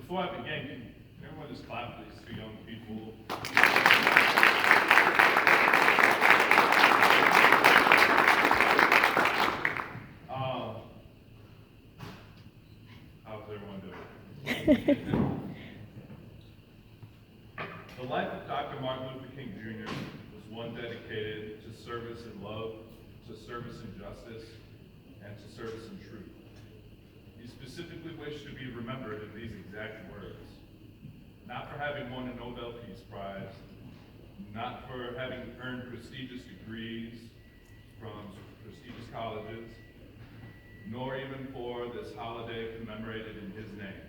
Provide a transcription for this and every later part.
Before I begin, can everyone just clap for these two young people? How's everyone doing? The life of Dr. Martin Luther King Jr. was one dedicated to service and love, to service and justice, and to service and truth. He specifically wished to be remembered in these exact words. Not for having won a Nobel Peace Prize, not for having earned prestigious degrees from prestigious colleges, nor even for this holiday commemorated in his name.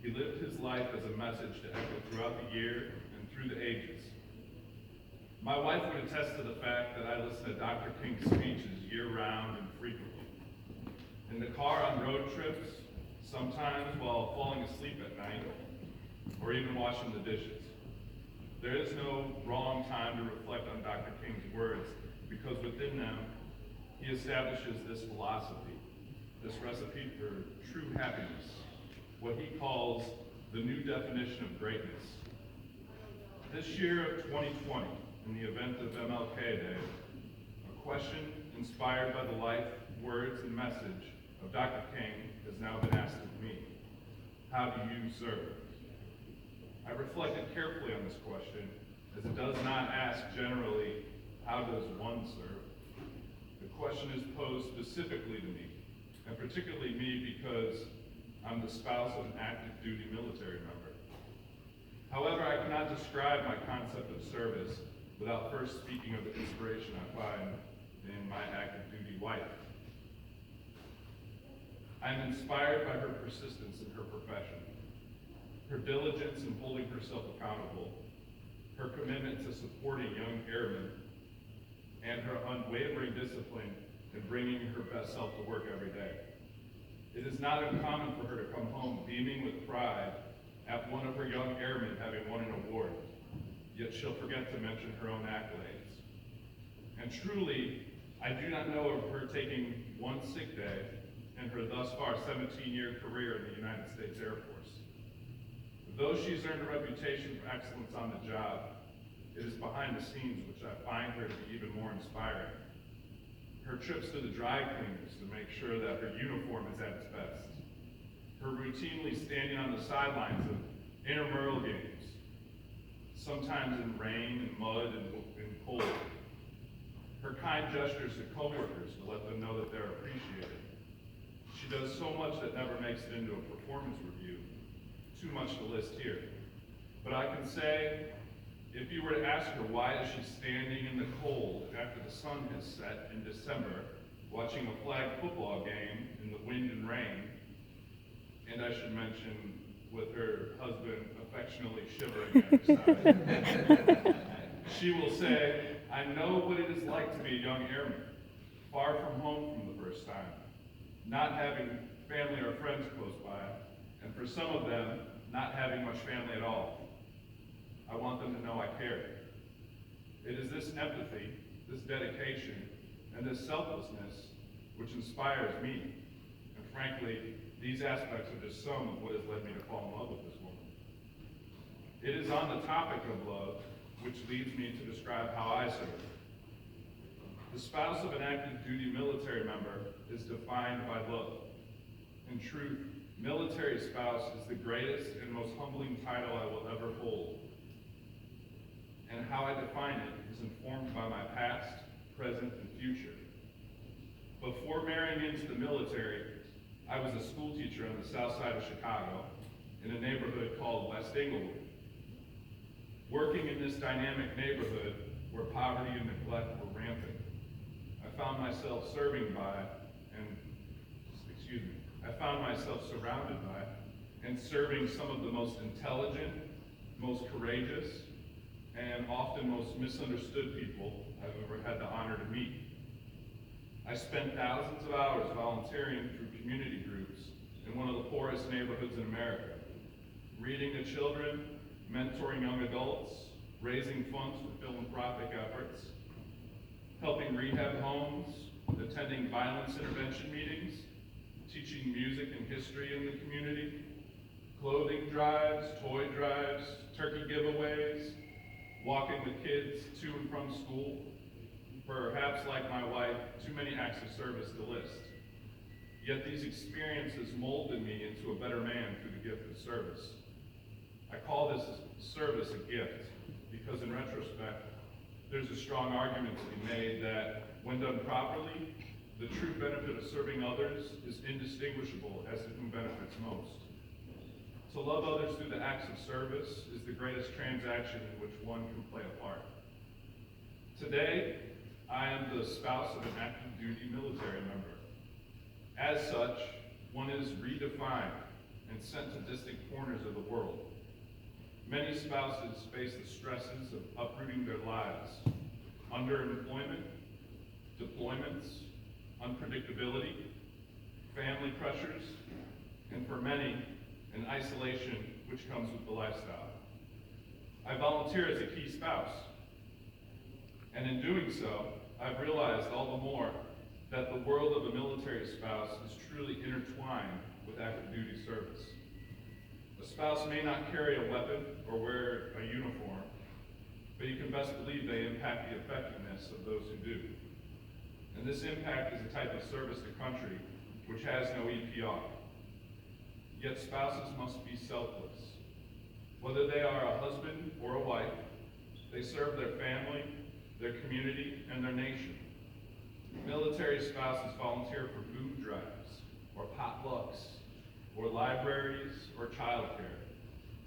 He lived his life as a message to echo throughout the year and through the ages. My wife would attest to the fact that I listen to Dr. King's speeches year-round and frequently. In the car on road trips, sometimes while falling asleep at night, or even washing the dishes. There is no wrong time to reflect on Dr. King's words, because within them, he establishes this philosophy, this recipe for true happiness, what he calls the new definition of greatness. This year of 2020, in the event of MLK Day, a question inspired by the life, words, and message of Dr. King has now been asked of me. How do you serve? I reflected carefully on this question, as it does not ask generally, how does one serve? The question is posed specifically to me, and particularly me because I'm the spouse of an active duty military member. However, I cannot describe my concept of service without first speaking of the inspiration I find in my active duty wife. I am inspired by her persistence in her profession, her diligence in holding herself accountable, her commitment to supporting young airmen, and her unwavering discipline in bringing her best self to work every day. It is not uncommon for her to come home beaming with pride at one of her young airmen having won an award, yet she'll forget to mention her own accolades. And truly, I do not know of her taking one sick day in her thus far 17-year career in the United States Air Force. Though she's earned a reputation for excellence on the job, it is behind the scenes which I find her to be even more inspiring. Her trips to the dry cleaners to make sure that her uniform is at its best. Her routinely standing on the sidelines of intramural games, sometimes in rain and mud and cold. Her kind gestures to coworkers to let them know that they're appreciated. She does so much that never makes it into a performance review. Too much to list here. But I can say, if you were to ask her why is she standing in the cold after the sun has set in December, watching a flag football game in the wind and rain, and I should mention with her husband affectionately shivering at her side, she will say, I know what it is like to be a young airman, far from home from the first time, not having family or friends close by, and for some of them, not having much family at all. I want them to know I care. It is this empathy, this dedication, and this selflessness which inspires me. And frankly, these aspects are just some of what has led me to fall in love with this woman. It is on the topic of love which leads me to describe how I serve. The spouse of an active duty military member is defined by love. In truth, military spouse is the greatest and most humbling title I will ever hold. And how I define it is informed by my past, present, and future. Before marrying into the military, I was a school teacher on the south side of Chicago in a neighborhood called West Englewood. Working in this dynamic neighborhood where poverty and neglect were rampant, I found myself surrounded by and serving some of the most intelligent, most courageous, and often most misunderstood people I've ever had the honor to meet. I spent thousands of hours volunteering through community groups in one of the poorest neighborhoods in America, reading to children, mentoring young adults, raising funds for philanthropic efforts, helping rehab homes, attending violence intervention meetings, teaching music and history in the community, Clothing drives, toy drives, turkey giveaways, walking the kids to and from school. Perhaps like my wife, too many acts of service to list. Yet these experiences molded me into a better man through the gift of service. I call this service a gift because in retrospect, there's a strong argument to be made that when done properly, the true benefit of serving others is indistinguishable as to whom benefits most. To love others through the acts of service is the greatest transaction in which one can play a part. Today, I am the spouse of an active duty military member. As such, one is redefined and sent to distant corners of the world. Many spouses face the stresses of uprooting their lives, underemployment, deployments, unpredictability, family pressures, and for many, an isolation which comes with the lifestyle. I volunteer as a key spouse, and in doing so, I've realized all the more that the world of a military spouse is truly intertwined with active duty service. A spouse may not carry a weapon or wear a uniform, but you can best believe they impact the effectiveness of those who do. And this impact is a type of service to country which has no EPR. Yet spouses must be selfless. Whether they are a husband or a wife, they serve their family, their community, and their nation. Military spouses volunteer for food drives, or potlucks, or libraries, or childcare,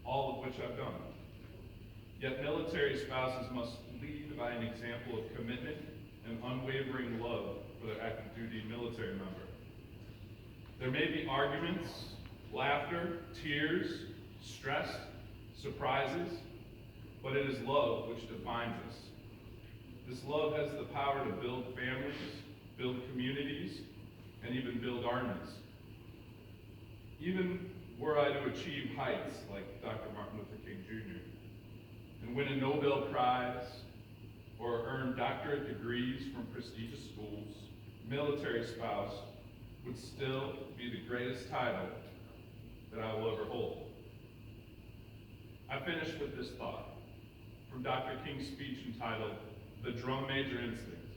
all of which I've done. Yet military spouses must lead by an example of commitment and unwavering love for their active duty military member. There may be arguments, laughter, tears, stress, surprises, but it is love which defines us. This love has the power to build families, build communities, and even build armies. Even were I to achieve heights like Dr. Martin Luther King Jr. and win a Nobel Prize or earn doctorate degrees from prestigious schools, military spouse would still be the greatest title that I will ever hold. I finish with this thought from Dr. King's speech entitled, "The Drum Major Instinct,"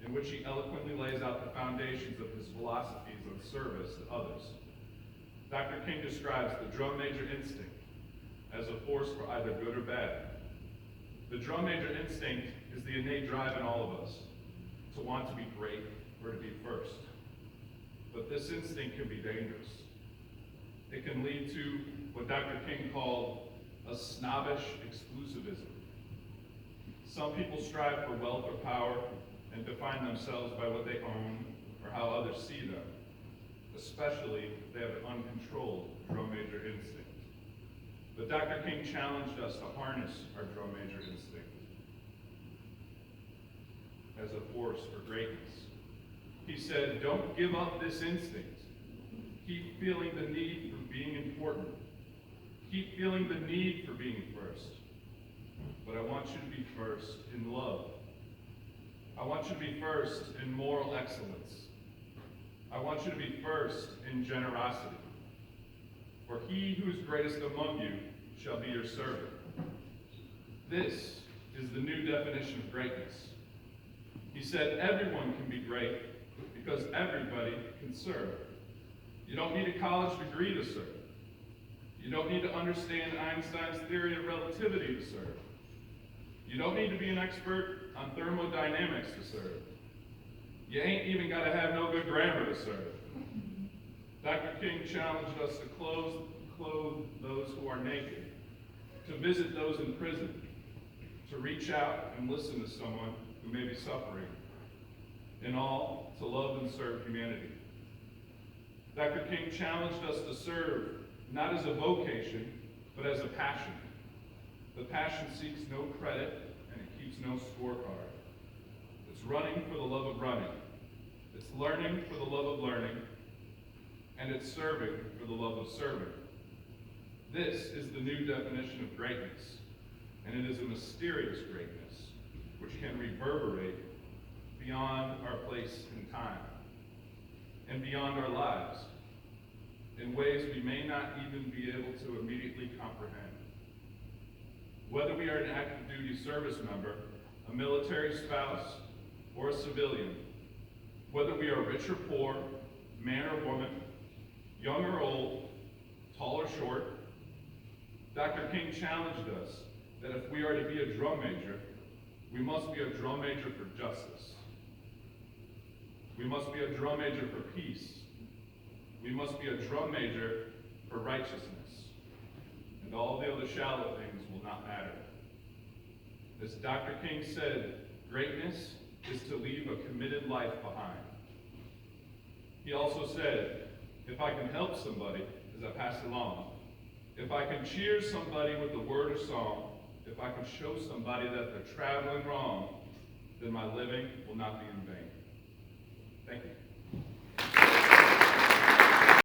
in which he eloquently lays out the foundations of his philosophies of service to others. Dr. King describes the drum major instinct as a force for either good or bad. The drum major instinct is the innate drive in all of us to want to be great or to be first. But this instinct can be dangerous. It can lead to what Dr. King called a snobbish exclusivism. Some people strive for wealth or power and define themselves by what they own or how others see them, especially if they have an uncontrolled drum major instinct. But Dr. King challenged us to harness our drum major instinct as a force for greatness. He said, don't give up this instinct. Keep feeling the need for being important. Keep feeling the need for being first. But I want you to be first in love. I want you to be first in moral excellence. I want you to be first in generosity. For he who is greatest among you shall be your servant. This is the new definition of greatness. He said everyone can be great because everybody can serve. You don't need a college degree to serve. You don't need to understand Einstein's theory of relativity to serve. You don't need to be an expert on thermodynamics to serve. You ain't even got to have no good grammar to serve. Dr. King challenged us to clothe those who are naked, to visit those in prison, to reach out and listen to someone who may be suffering. In all, to love and serve humanity. Dr. King challenged us to serve not as a vocation, but as a passion. The passion seeks no credit and it keeps no scorecard. It's running for the love of running. It's learning for the love of learning. And it's serving for the love of serving. This is the new definition of greatness. And it is a mysterious greatness which can reverberate beyond our place in time and beyond our lives. in ways we may not even be able to immediately comprehend. Whether we are an active duty service member, a military spouse, or a civilian, whether we are rich or poor, man or woman, young or old, tall or short, Dr. King challenged us that if we are to be a drum major, we must be a drum major for justice. We must be a drum major for peace. We must be a drum major for righteousness. And all the other shallow things will not matter. As Dr. King said, greatness is to leave a committed life behind. He also said, if I can help somebody as I pass along, if I can cheer somebody with a word or song, if I can show somebody that they're traveling wrong, then my living will not be in vain. Thank you.